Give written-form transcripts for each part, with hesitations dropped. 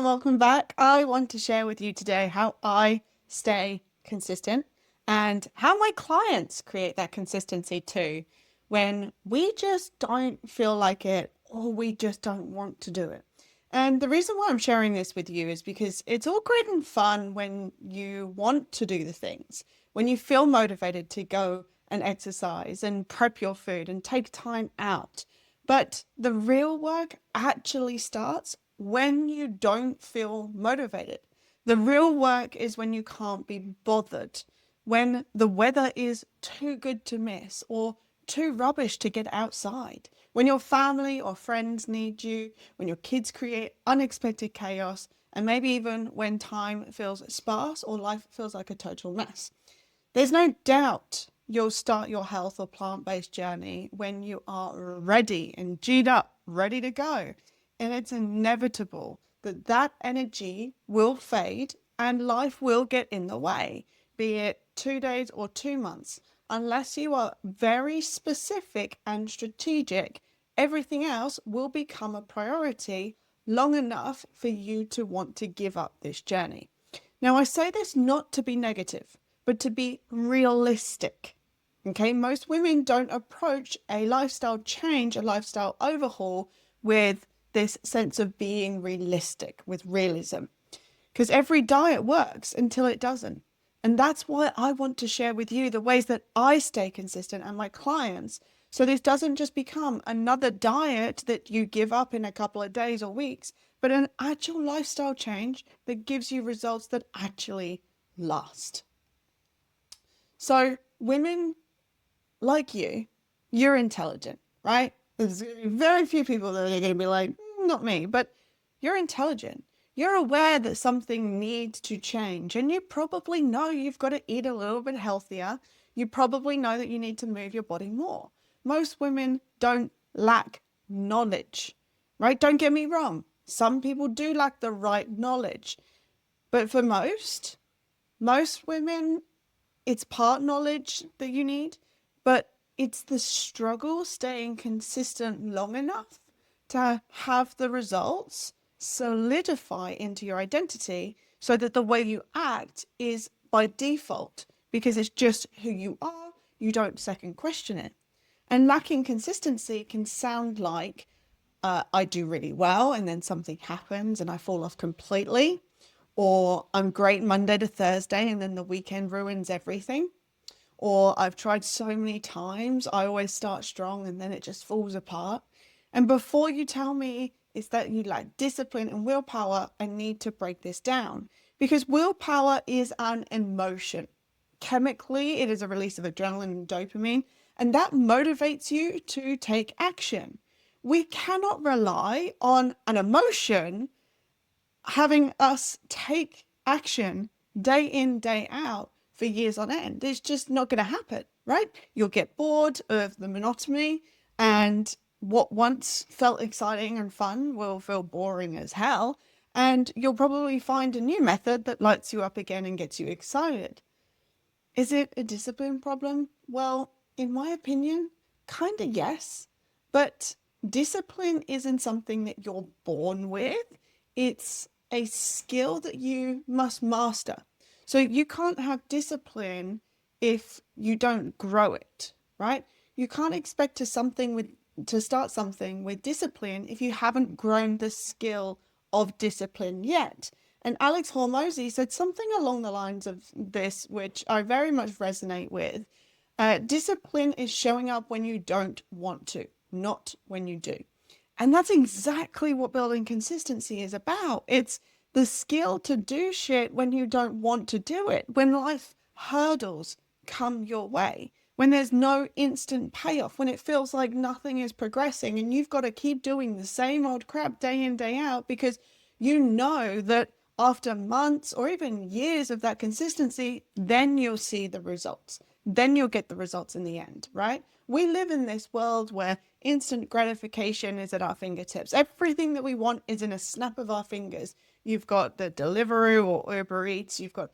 and welcome back. I want to share with you today how I stay consistent and how my clients create that consistency too when we just don't feel like it or we just don't want to do it. And the reason why I'm sharing this with you is because it's all great and fun when you want to do the things, when you feel motivated to go and exercise and prep your food and take time out. But the real work actually starts when you don't feel motivated. The real work is when you can't be bothered, when the weather is too good to miss or too rubbish to get outside, when your family or friends need you, when your kids create unexpected chaos, and maybe even when time feels sparse or life feels like a total mess. There's no doubt you'll start your health or plant-based journey when you are ready and G'd up, ready to go. And it's inevitable that that energy will fade and life will get in the way, be it 2 days or 2 months. Unless you are very specific and strategic, everything else will become a priority long enough for you to want to give up this journey. Now, I say this not to be negative, but to be realistic. Okay, most women don't approach a lifestyle change, a lifestyle overhaul with this sense of being realistic, with realism, because every diet works until it doesn't. And that's why I want to share with you the ways that I stay consistent and my clients. So this doesn't just become another diet that you give up in a couple of days or weeks, but an actual lifestyle change that gives you results that actually last. So women like you're intelligent, right? There's very few people that are going to be like, not me, but you're intelligent. You're aware that something needs to change, and you probably know you've got to eat a little bit healthier. You probably know that you need to move your body more. Most women don't lack knowledge, right? Don't get me wrong. Some people do lack the right knowledge, but for most women, it's part knowledge that you need, but it's the struggle staying consistent long enough to have the results solidify into your identity so that the way you act is by default because it's just who you are. You don't second question it. And lacking consistency can sound like I do really well and then something happens and I fall off completely, or I'm great Monday to Thursday and then the weekend ruins everything. Or I've tried so many times, I always start strong and then it just falls apart. And before you tell me it's that you lack discipline and willpower, I need to break this down because willpower is an emotion. Chemically, it is a release of adrenaline and dopamine, and that motivates you to take action. We cannot rely on an emotion having us take action day in, day out for years on end. It's just not going to happen, right? You'll get bored of the monotony, and what once felt exciting and fun will feel boring as hell. And you'll probably find a new method that lights you up again and gets you excited. Is it a discipline problem? Well, in my opinion, kind of yes. But discipline isn't something that you're born with. It's a skill that you must master. So you can't have discipline if you don't grow it, right? You can't expect to start something with discipline if you haven't grown the skill of discipline yet. And Alex Hormozy said something along the lines of this, which I very much resonate with. Discipline is showing up when you don't want to, not when you do. And that's exactly what building consistency is about. It's the skill to do shit when you don't want to do it, when life hurdles come your way, when there's no instant payoff, when it feels like nothing is progressing and you've got to keep doing the same old crap day in, day out because you know that after months or even years of that consistency, then you'll see the results. Then you'll get the results in the end, right? We live in this world where instant gratification is at our fingertips. Everything that we want is in a snap of our fingers. You've got the Deliveroo or Uber Eats. You've got,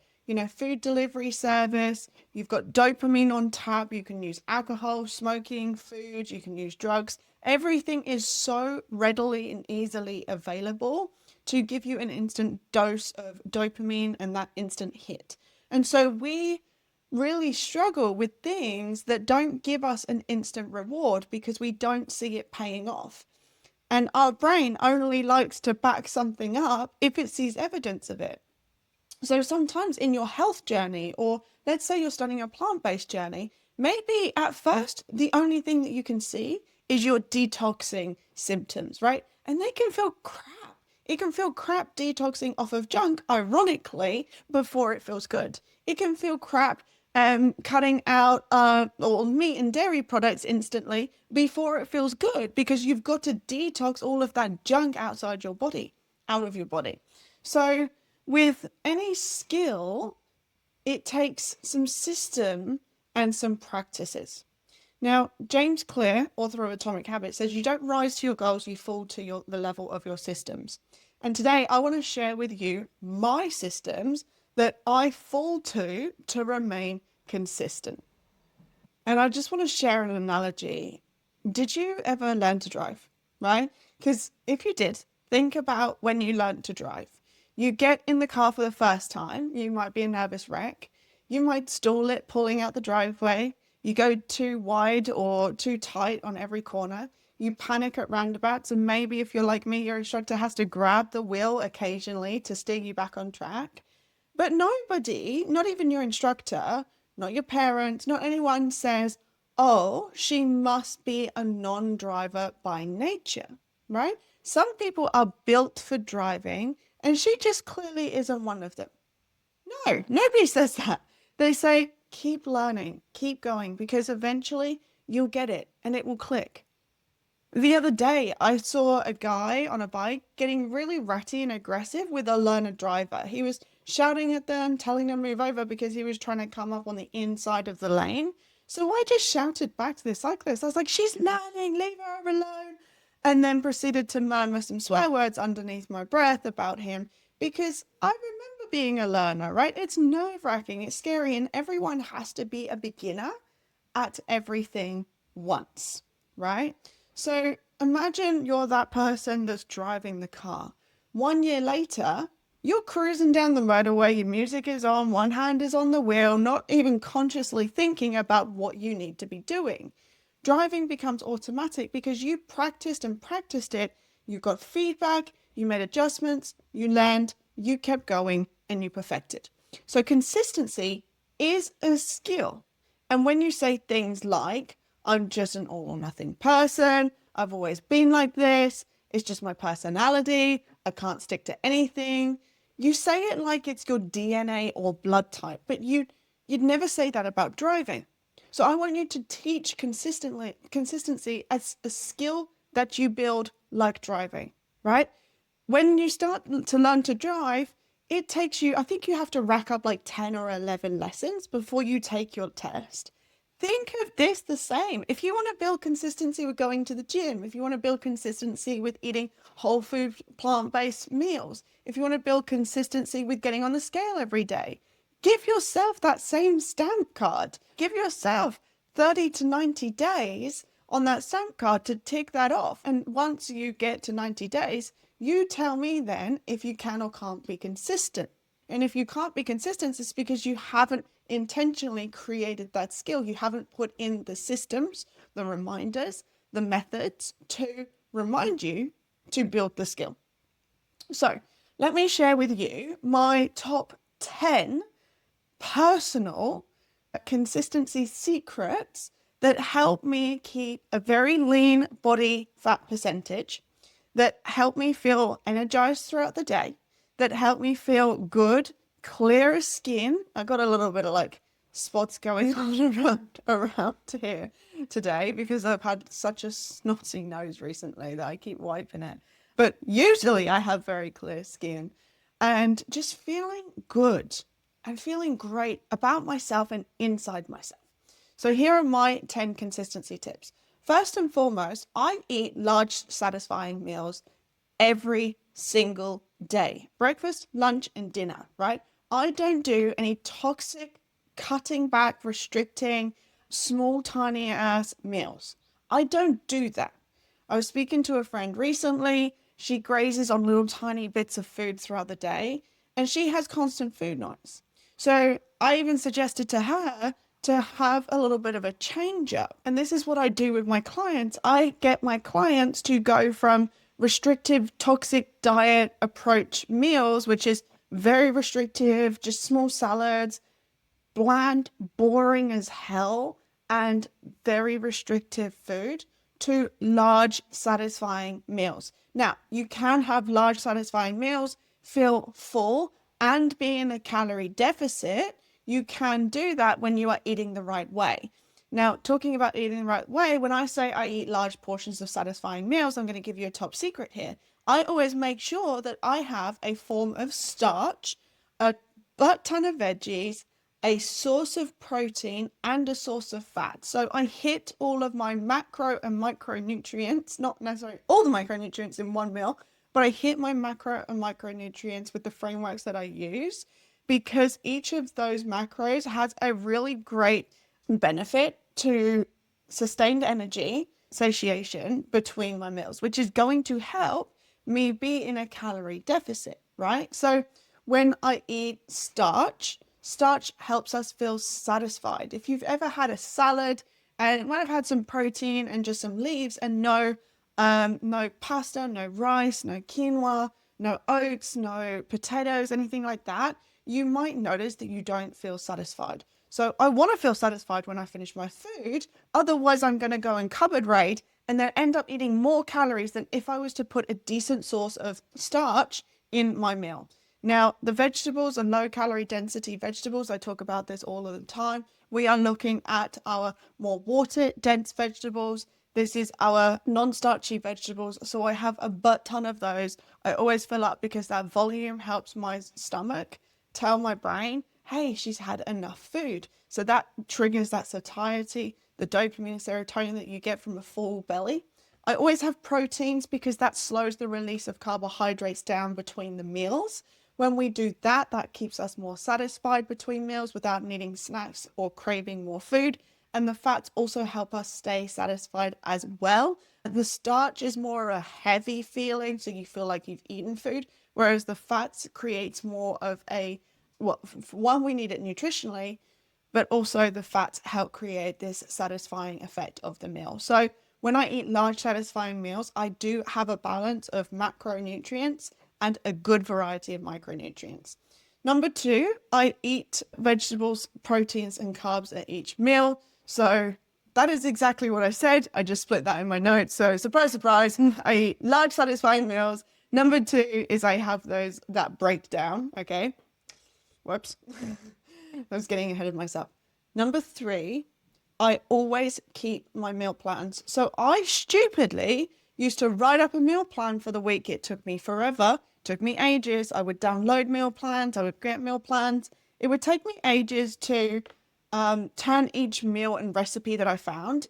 food delivery service. You've got dopamine on tap. You can use alcohol, smoking, food. You can use drugs. Everything is so readily and easily available to give you an instant dose of dopamine and that instant hit. And so we really struggle with things that don't give us an instant reward because we don't see it paying off. And our brain only likes to back something up if it sees evidence of it. So sometimes in your health journey, or let's say you're starting a plant-based journey, maybe at first the only thing that you can see is your detoxing symptoms, right? And they can feel crap. It can feel crap detoxing off of junk, ironically, before it feels good. It can feel crap cutting out all meat and dairy products instantly before it feels good, because you've got to detox all of that junk outside your body, out of your body. So with any skill, it takes some system and some practices. Now, James Clear, author of Atomic Habits, says you don't rise to your goals, you fall to the level of your systems. And today I want to share with you my systems that I fall to remain consistent. And I just want to share an analogy. Did you ever learn to drive, right? Because if you did, think about when you learned to drive. You get in the car for the first time, you might be a nervous wreck. You might stall it pulling out the driveway. You go too wide or too tight on every corner. You panic at roundabouts, and maybe if you're like me, your instructor has to grab the wheel occasionally to steer you back on track. But nobody, not even your instructor, not your parents, not anyone says, oh, she must be a non-driver by nature, right? Some people are built for driving, and she just clearly isn't one of them. No, nobody says that. They say, keep learning, keep going, because eventually you'll get it and it will click. The other day, I saw a guy on a bike getting really ratty and aggressive with a learner driver. He was shouting at them, telling them to move over because he was trying to come up on the inside of the lane. So I just shouted back to the cyclist. I was like, she's learning, leave her alone. And then proceeded to murmur some swear words underneath my breath about him, because I remember being a learner, right? It's nerve-wracking, it's scary, and everyone has to be a beginner at everything once, right? So imagine you're that person that's driving the car. 1 year later, you're cruising down the motorway, your music is on, one hand is on the wheel, not even consciously thinking about what you need to be doing. Driving becomes automatic because you practiced and practiced it. You got feedback, you made adjustments, you learned, you kept going, and you perfected. So consistency is a skill. And when you say things like, I'm just an all or nothing person, I've always been like this, it's just my personality, I can't stick to anything, you say it like it's your DNA or blood type, but you'd never say that about driving. So I want you to teach consistency as a skill that you build like driving, right? When you start to learn to drive, it takes you, I think you have to rack up like 10 or 11 lessons before you take your test. Think of this the same. If you want to build consistency with going to the gym, if you want to build consistency with eating whole food, plant-based meals, if you want to build consistency with getting on the scale every day, give yourself that same stamp card. Give yourself 30 to 90 days on that stamp card to tick that off. And once you get to 90 days, you tell me then if you can or can't be consistent. And if you can't be consistent, it's because you haven't intentionally created that skill. You haven't put in the systems, the reminders, the methods to remind you to build the skill. So let me share with you my top 10 personal consistency secrets that help me keep a very lean body fat percentage, that help me feel energized throughout the day, that help me feel good, clear skin. I got a little bit of like spots going on around here today because I've had such a snotty nose recently that I keep wiping it. But usually I have very clear skin, and just feeling good and feeling great about myself and inside myself. So here are my 10 consistency tips. First and foremost, I eat large, satisfying meals every single day. Breakfast, lunch, and dinner, right? I don't do any toxic, cutting back, restricting, small, tiny ass meals. I don't do that. I was speaking to a friend recently. She grazes on little tiny bits of food throughout the day, and she has constant food noise. So I even suggested to her to have a little bit of a change up. And this is what I do with my clients. I get my clients to go from restrictive, toxic diet approach meals, which is very restrictive, just small salads, bland, boring as hell, and very restrictive food, to large, satisfying meals. Now, you can have large, satisfying meals, feel full, and be in a calorie deficit. You can do that when you are eating the right way. Now, talking about eating the right way, when I say I eat large portions of satisfying meals, I'm going to give you a top secret here. I always make sure that I have a form of starch, a butt ton of veggies, a source of protein, and a source of fat. So I hit all of my macro and micronutrients, not necessarily all the micronutrients in one meal, but I hit my macro and micronutrients with the frameworks that I use, because each of those macros has a really great benefit to sustained energy, satiation between my meals, which is going to help me be in a calorie deficit, right? So when I eat starch, starch helps us feel satisfied. If you've ever had a salad and it might have had some protein and just some leaves and no pasta, no rice, no quinoa, no oats, no potatoes, anything like that, you might notice that you don't feel satisfied. So I want to feel satisfied when I finish my food. Otherwise, I'm going to go and cupboard raid and then end up eating more calories than if I was to put a decent source of starch in my meal. Now, the vegetables are low calorie density vegetables. I talk about this all of the time. We are looking at our more water dense vegetables. This is our non-starchy vegetables. So I have a butt ton of those. I always fill up because that volume helps my stomach tell my brain, hey, she's had enough food. So that triggers that satiety, the dopamine and serotonin that you get from a full belly. I always have proteins because that slows the release of carbohydrates down between the meals. When we do that, that keeps us more satisfied between meals without needing snacks or craving more food. And the fats also help us stay satisfied as well. The starch is more a heavy feeling, so you feel like you've eaten food, whereas the fats creates more of a, well, one, we need it nutritionally, but also the fats help create this satisfying effect of the meal. So when I eat large satisfying meals, I do have a balance of macronutrients and a good variety of micronutrients. Number two, I eat vegetables, proteins, and carbs at each meal. So that is exactly what I said. I just split that in my notes. So surprise, surprise, I eat large satisfying meals. Number two is I have that breakdown. Okay. Whoops. I was getting ahead of myself. Number three, I always keep my meal plans. So I stupidly used to write up a meal plan for the week. It took me forever, took me ages. I would download meal plans, I would get meal plans. It would take me ages to turn each meal and recipe that I found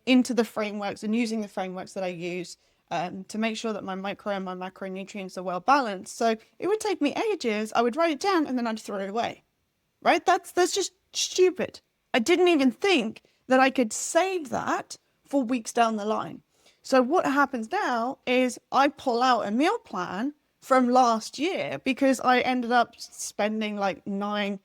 into the frameworks, and using the frameworks that I use to make sure that my micro and my macronutrients are well balanced. So it would take me ages. I would write it down and then I'd throw it away, right? That's just stupid. I didn't even think that I could save that for weeks down the line. So what happens now is I pull out a meal plan from last year because I ended up spending like nine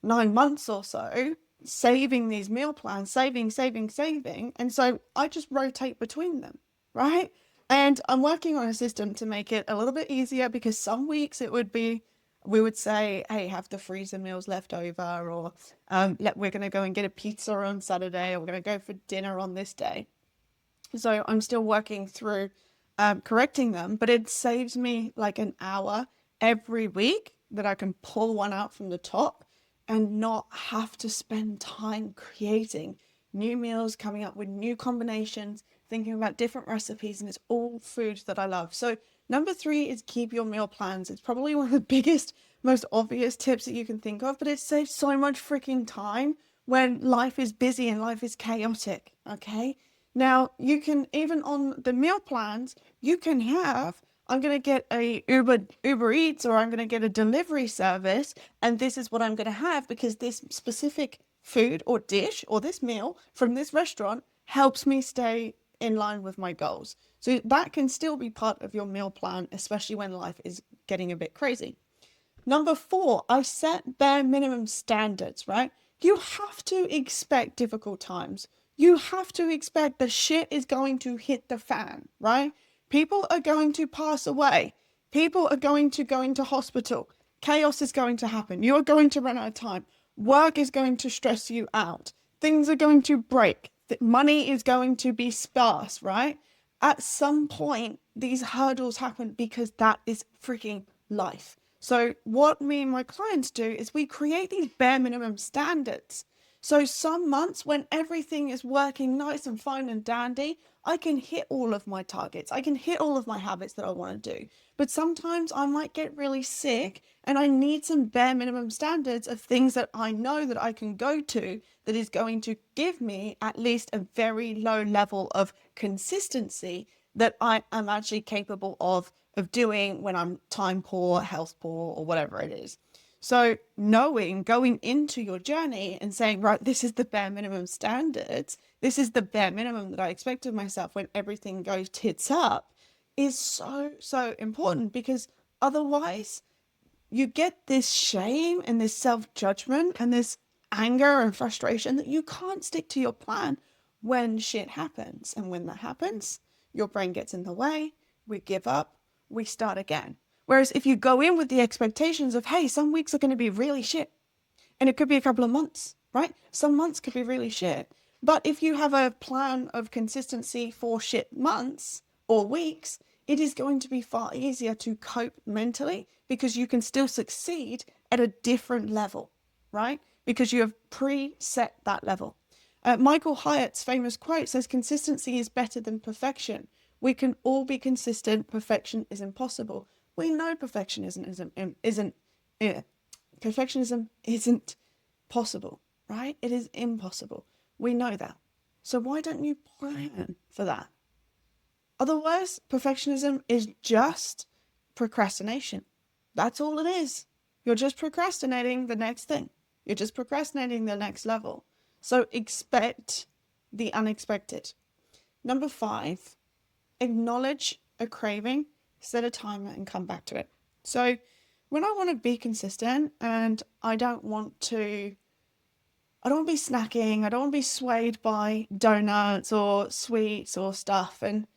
months or so saving these meal plans, saving. And so I just rotate between them, right? And I'm working on a system to make it a little bit easier, because some weeks it would be, we would say, hey, have the freezer meals left over, or we're going to go and get a pizza on Saturday, or we're going to go for dinner on this day. So I'm still working through correcting them, but it saves me like an hour every week that I can pull one out from the top and not have to spend time creating new meals, coming up with new combinations, thinking about different recipes, and it's all foods that I love. So number three is keep your meal plans. It's probably one of the biggest, most obvious tips that you can think of, but it saves so much freaking time when life is busy and life is chaotic, okay? Now, you can, even on the meal plans, you can have, I'm going to get a Uber Eats, or I'm going to get a delivery service, and this is what I'm going to have because this specific food or dish or this meal from this restaurant helps me stay in line with my goals. So that can still be part of your meal plan, especially when life is getting a bit crazy. Number 4, I set bare minimum standards, right? You have to expect difficult times. You have to expect the shit is going to hit the fan, right? People are going to pass away. People are going to go into hospital. Chaos is going to happen. You're going to run out of time. Work is going to stress you out. Things are going to break. Money is going to be sparse, right? At some point, these hurdles happen because that is freaking life. So what me and my clients do is we create these bare minimum standards. So some months when everything is working nice and fine and dandy, I can hit all of my targets. I can hit all of my habits that I want to do. But sometimes I might get really sick and I need some bare minimum standards of things that I know that I can go to that is going to give me at least a very low level of consistency that I am actually capable of doing when I'm time poor, health poor, or whatever it is. So going into your journey and saying, right, this is the bare minimum standards, this is the bare minimum that I expect of myself when everything goes tits up, is so, so important, because otherwise you get this shame and this self-judgment and this anger and frustration that you can't stick to your plan when shit happens. And when that happens, your brain gets in the way, we give up, we start again. Whereas if you go in with the expectations of, hey, some weeks are going to be really shit, and it could be a couple of months, right? Some months could be really shit. But if you have a plan of consistency for shit months or weeks, it is going to be far easier to cope mentally, because you can still succeed at a different level, right? Because you have preset that level. Michael Hyatt's famous quote says, consistency is better than perfection. We can all be consistent. Perfection is impossible. We know perfectionism isn't possible, right? It is impossible. We know that. So why don't you plan for that? Otherwise, perfectionism is just procrastination. That's all it is. You're just procrastinating the next thing. You're just procrastinating the next level. So expect the unexpected. Number 5, acknowledge a craving, set a timer, and come back to it. So when I want to be consistent and I don't want to be snacking, I don't want to be swayed by donuts or sweets or stuff. And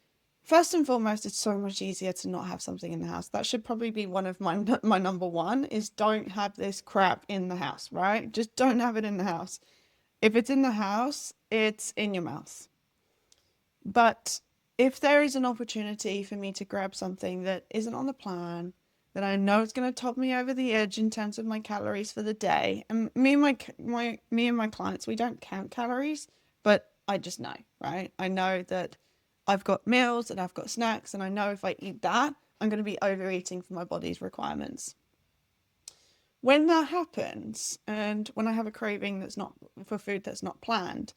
first and foremost, it's so much easier to not have something in the house. That should probably be one of my number one, is don't have this crap in the house, right? Just don't have it in the house. If it's in the house, it's in your mouth. But if there is an opportunity for me to grab something that isn't on the plan, that I know it's going to top me over the edge in terms of my calories for the day, and me and my clients, we don't count calories, but I just know, right? I know that I've got meals and I've got snacks, and I know if I eat that, I'm going to be overeating for my body's requirements. When that happens, and when I have a craving that's not for food that's not planned,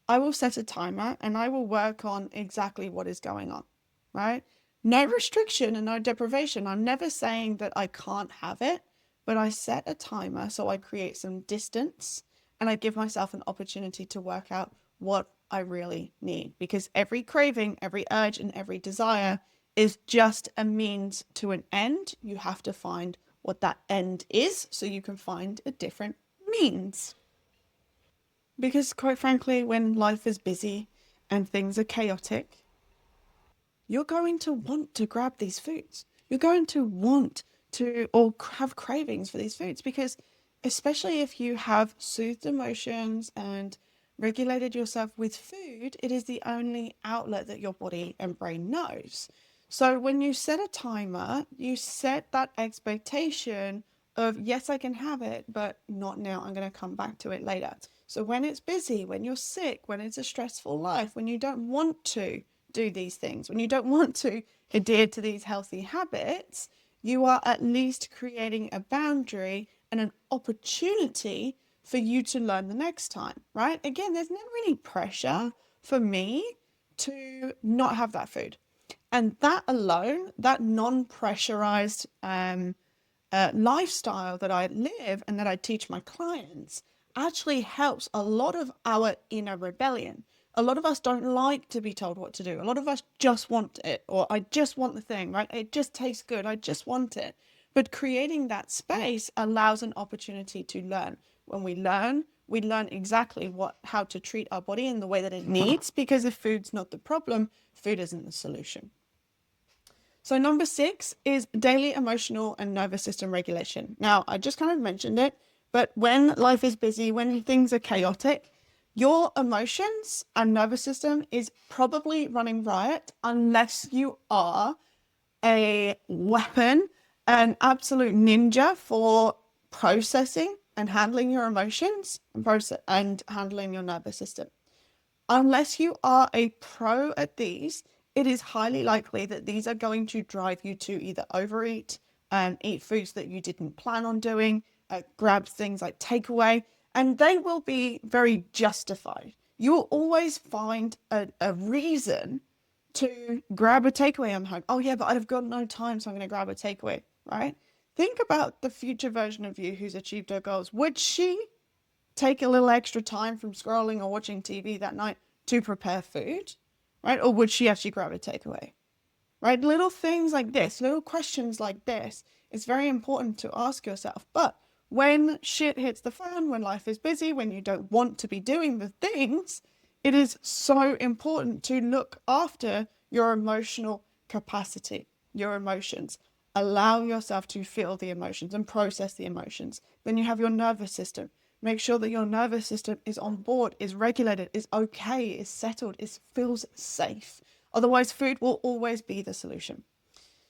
I will set a timer and I will work on exactly what is going on, right? No restriction and no deprivation. I'm never saying that I can't have it, but I set a timer so I create some distance and I give myself an opportunity to work out what I really need. Because every craving, every urge, and every desire is just a means to an end. You have to find what that end is so you can find a different means. Because quite frankly, when life is busy and things are chaotic, you're going to want to grab these foods. You're going to want to, or have cravings for these foods, because especially if you have soothed emotions and regulated yourself with food, it is the only outlet that your body and brain knows. So when you set a timer, you set that expectation of, yes, I can have it, but not now. I'm going to come back to it later. So when it's busy, when you're sick, when it's a stressful life, when you don't want to do these things, when you don't want to adhere to these healthy habits, you are at least creating a boundary and an opportunity for you to learn the next time, right? Again, there's never any pressure for me to not have that food. And that alone, that non-pressurized lifestyle that I live and that I teach my clients, actually helps a lot of our inner rebellion. A lot of us don't like to be told what to do. A lot of us just want it, or I just want the thing, right? It just tastes good. I just want it. But creating that space allows an opportunity to learn. When we learn exactly how to treat our body in the way that it needs, because if food's not the problem, food isn't the solution. So number 6 is daily emotional and nervous system regulation. Now, I just kind of mentioned it, but when life is busy, when things are chaotic, your emotions and nervous system is probably running riot unless you are a weapon, an absolute ninja for processing and handling your emotions and handling your nervous system. Unless you are a pro at these, it is highly likely that these are going to drive you to either overeat and eat foods that you didn't plan on doing, grab things like takeaway, and they will be very justified. You will always find a reason to grab a takeaway on home. Oh yeah, but I've got no time, so I'm going to grab a takeaway, right? Think about the future version of you who's achieved her goals. Would she take a little extra time from scrolling or watching TV that night to prepare food, right? Or would she actually grab a takeaway, right? Little things like this, little questions like this, it's very important to ask yourself. But when shit hits the fan, when life is busy, when you don't want to be doing the things, it is so important to look after your emotional capacity, your emotions. Allow yourself to feel the emotions and process the emotions. Then you have your nervous system. Make sure that your nervous system is on board, is regulated, is okay, is settled, feels safe. Otherwise, food will always be the solution.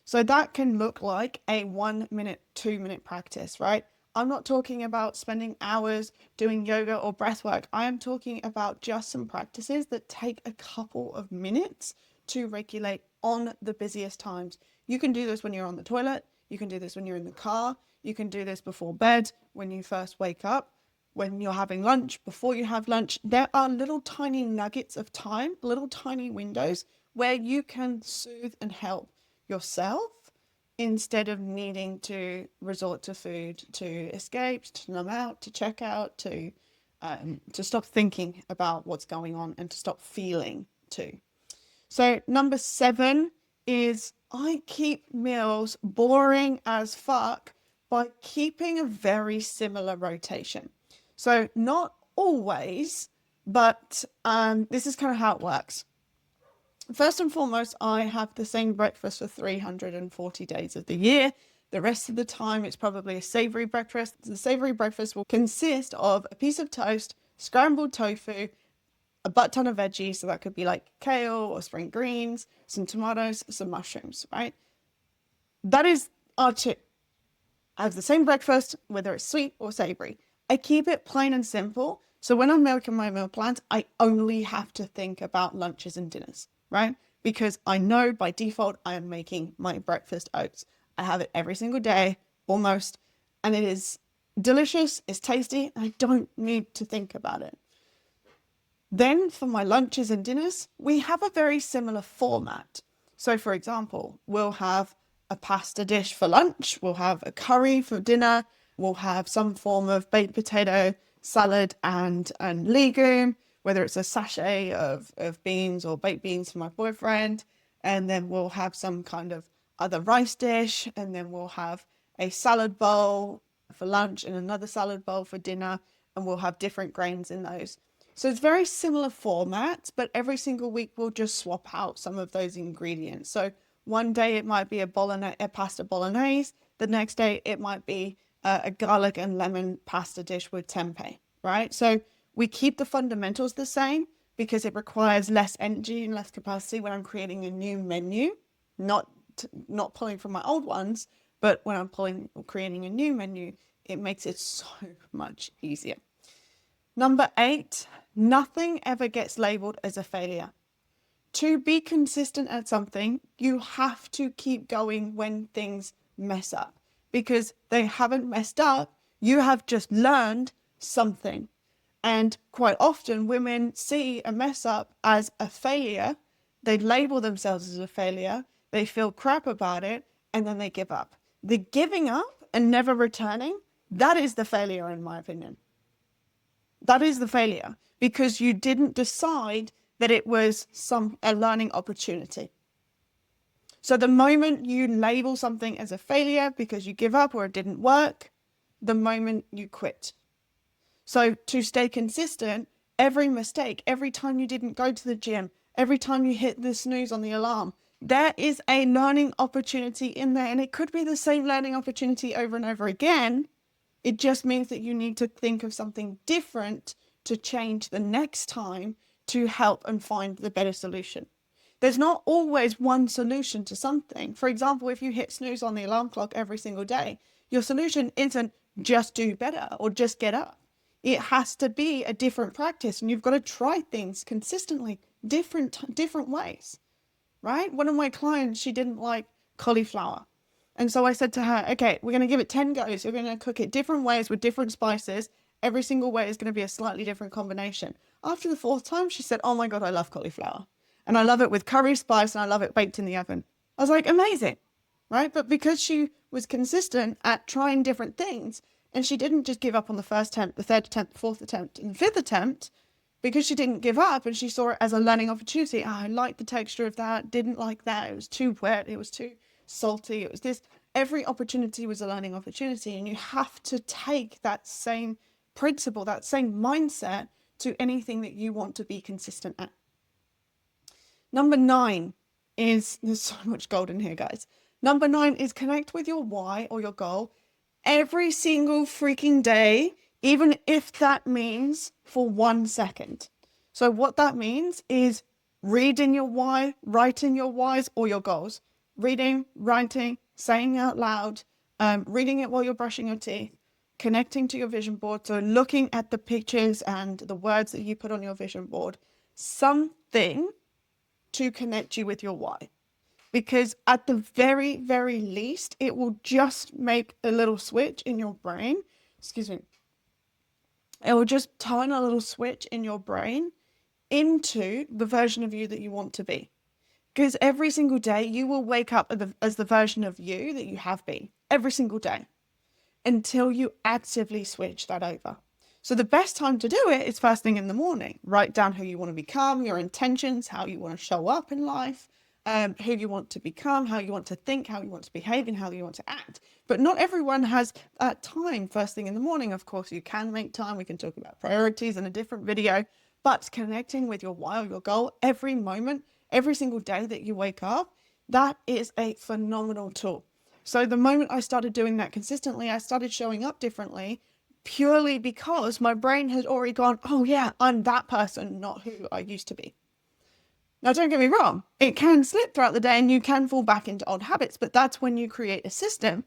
So that can look like a 1 minute, 2 minute practice, right? I'm not talking about spending hours doing yoga or breath work. I am talking about just some practices that take a couple of minutes to regulate on the busiest times. You can do this when you're on the toilet. You can do this when you're in the car. You can do this before bed, when you first wake up, when you're having lunch, before you have lunch. There are little tiny nuggets of time, little tiny windows where you can soothe and help yourself instead of needing to resort to food to escape, to numb out, to check out, to stop thinking about what's going on and to stop feeling too. So number 7 is I keep meals boring as fuck by keeping a very similar rotation. So not always, but this is kind of how it works. First and foremost, I have the same breakfast for 340 days of the year. The rest of the time, it's probably a savory breakfast. The savory breakfast will consist of a piece of toast, scrambled tofu, a butt ton of veggies. So that could be like kale or spring greens, some tomatoes, some mushrooms, right? That is our two. I have the same breakfast, whether it's sweet or savory. I keep it plain and simple. So when I'm making my meal plans, I only have to think about lunches and dinners, right? Because I know by default, I am making my breakfast oats. I have it every single day, almost, and it is delicious, it's tasty, and I don't need to think about it. Then for my lunches and dinners, we have a very similar format. So for example, we'll have a pasta dish for lunch, we'll have a curry for dinner, we'll have some form of baked potato, salad and legume, whether it's a sachet of beans or baked beans for my boyfriend, and then we'll have some kind of other rice dish, and then we'll have a salad bowl for lunch and another salad bowl for dinner, and we'll have different grains in those. So it's very similar formats, but every single week we'll just swap out some of those ingredients. So one day it might be a pasta bolognese. The next day it might be a garlic and lemon pasta dish with tempeh, right? So we keep the fundamentals the same because it requires less energy and less capacity when I'm creating a new menu, not pulling from my old ones, but when I'm creating a new menu, it makes it so much easier. Number 8, nothing ever gets labeled as a failure. To be consistent at something, you have to keep going when things mess up, because they haven't messed up. You have just learned something. And quite often women see a mess up as a failure. They label themselves as a failure. They feel crap about it, and then they give up. The giving up and never returning, that is the failure in my opinion. That is the failure, because you didn't decide that it was a learning opportunity. So the moment you label something as a failure because you give up or it didn't work, the moment you quit. So to stay consistent, every mistake, every time you didn't go to the gym, every time you hit the snooze on the alarm, there is a learning opportunity in there. And it could be the same learning opportunity over and over again. It just means that you need to think of something different to change the next time to help and find the better solution. There's not always one solution to something. For example, if you hit snooze on the alarm clock every single day, your solution isn't just do better or just get up. It has to be a different practice, and you've got to try things consistently, different ways, right? One of my clients, she didn't like cauliflower. And so I said to her, okay, we're going to give it 10 goes. You're going to cook it different ways with different spices. Every single way is going to be a slightly different combination. After the 4th time, she said, oh my God, I love cauliflower. And I love it with curry spice, and I love it baked in the oven. I was like, amazing, right? But because she was consistent at trying different things, and she didn't just give up on the first attempt, the 3rd attempt, the 4th attempt, and the 5th attempt, because she didn't give up and she saw it as a learning opportunity. Oh, I liked the texture of that, didn't like that. It was too wet. It was too salty. It was this. Every opportunity was a learning opportunity. And you have to take that same principle, that same mindset to anything that you want to be consistent at. Number 9 is, there's so much gold in here, guys. Number 9 is connect with your why or your goal every single freaking day, even if that means for 1 second. So what that means is reading your why, writing your whys or your goals. Reading, writing, saying out loud, reading it while you're brushing your teeth, connecting to your vision board. So looking at the pictures and the words that you put on your vision board. Something to connect you with your why. Because at the very, very least, it will just make a little switch in your brain. Excuse me. It will just turn a little switch in your brain into the version of you that you want to be. Because every single day you will wake up as the version of you that you have been. Every single day. Until you actively switch that over. So the best time to do it is first thing in the morning. Write down who you want to become, your intentions, how you want to show up in life. Who you want to become, how you want to think, how you want to behave, and how you want to act. But not everyone has time first thing in the morning. Of course, you can make time. We can talk about priorities in a different video. But connecting with your why or your goal every moment, every single day that you wake up, that is a phenomenal tool. So the moment I started doing that consistently, I started showing up differently purely because my brain had already gone, oh yeah, I'm that person, not who I used to be. Now, don't get me wrong, it can slip throughout the day and you can fall back into old habits, but that's when you create a system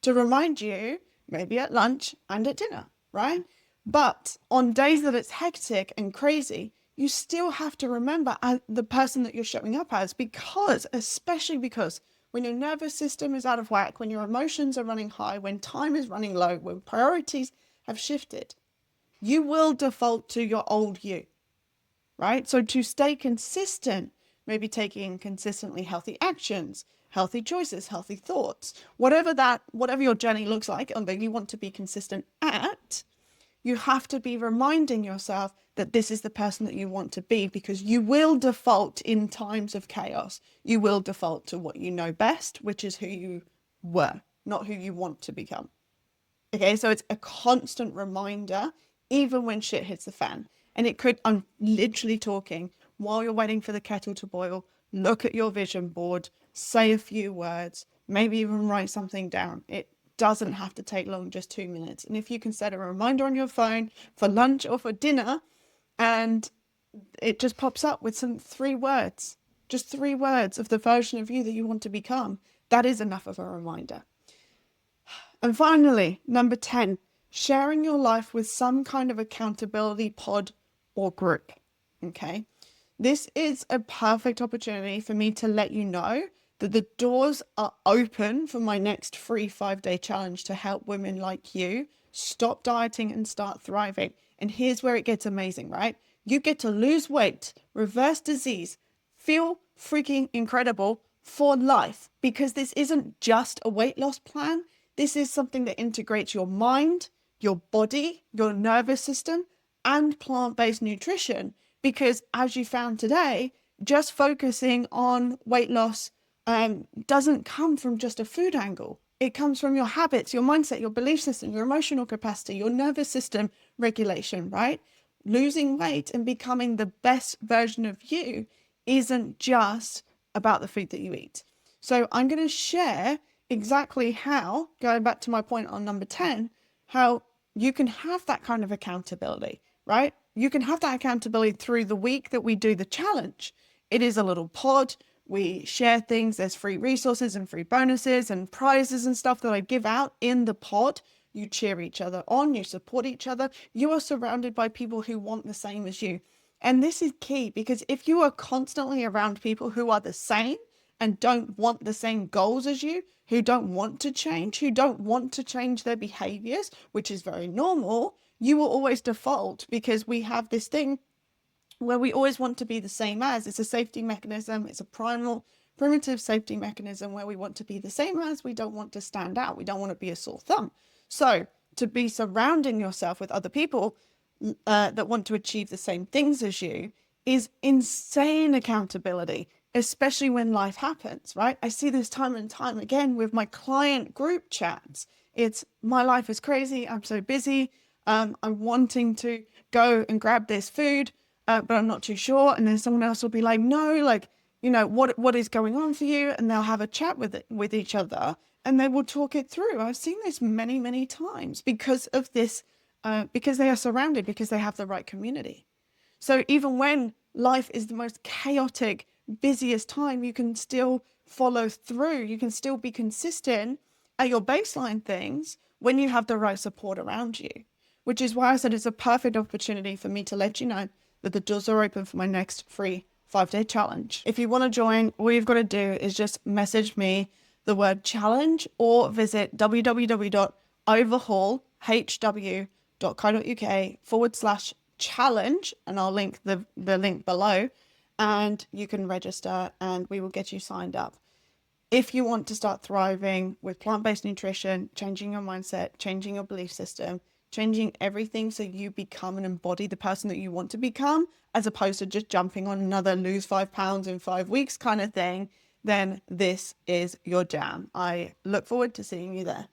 to remind you, maybe at lunch and at dinner, right? But on days that it's hectic and crazy, you still have to remember the person that you're showing up as, especially because when your nervous system is out of whack, when your emotions are running high, when time is running low, when priorities have shifted, you will default to your old you. Right? So to stay consistent, maybe taking consistently healthy actions, healthy choices, healthy thoughts, whatever your journey looks like and that you want to be consistent at, you have to be reminding yourself that this is the person that you want to be, because you will default in times of chaos. You will default to what you know best, which is who you were, not who you want to become. Okay, so it's a constant reminder, even when shit hits the fan. And it could, I'm literally talking while you're waiting for the kettle to boil, look at your vision board, say a few words, maybe even write something down. It doesn't have to take long, just 2 minutes. And if you can set a reminder on your phone for lunch or for dinner, and it just pops up with 3 words, just 3 words of the version of you that you want to become, that is enough of a reminder. And finally, number 10, sharing your life with some kind of accountability pod or group. Okay. This is a perfect opportunity for me to let you know that the doors are open for my next free 5-day challenge to help women like you stop dieting and start thriving. And here's where it gets amazing, right? You get to lose weight, reverse disease, feel freaking incredible for life, because this isn't just a weight loss plan. This is something that integrates your mind, your body, your nervous system, and plant-based nutrition Because as you found today, just focusing on weight loss doesn't come from just a food angle. It comes from your habits, your mindset, your belief system, your emotional capacity, your nervous system regulation, right? Losing weight and becoming the best version of you isn't just about the food that you eat. So I'm going to share exactly how, going back to my point on number 10, how you can have that kind of accountability, right? You can have that accountability through the week that we do the challenge. It is a little pod. We share things. There's free resources and free bonuses and prizes and stuff that I give out in the pod. You cheer each other on, you support each other. You are surrounded by people who want the same as you. And this is key, because if you are constantly around people who are the same and don't want the same goals as you, who don't want to change, who don't want to change their behaviors, which is very normal, you will always default, because we have this thing where we always want to be the same as. It's a safety mechanism. It's a primitive safety mechanism where we want to be the same as. We don't want to stand out. We don't want to be a sore thumb. So to be surrounding yourself with other people that want to achieve the same things as you is insane accountability, especially when life happens, right? I see this time and time again with my client group chats. It's, my life is crazy. I'm so busy. I'm wanting to go and grab this food, but I'm not too sure. And then someone else will be like, no, like, you know, what is going on for you? And they'll have a chat with each other, and they will talk it through. I've seen this many, many times because of this, because they are surrounded, because they have the right community. So even when life is the most chaotic, busiest time, you can still follow through. You can still be consistent at your baseline things when you have the right support around you, which is why I said it's a perfect opportunity for me to let you know that the doors are open for my next free 5-day challenge. If you want to join, all you've got to do is just message me the word challenge, or visit www.overhaulhw.co.uk/challenge, and I'll link the link below, and you can register and we will get you signed up. If you want to start thriving with plant-based nutrition, changing your mindset, changing your belief system, changing everything so you become and embody the person that you want to become, as opposed to just jumping on another lose 5 pounds in 5 weeks kind of thing, then this is your jam. I look forward to seeing you there.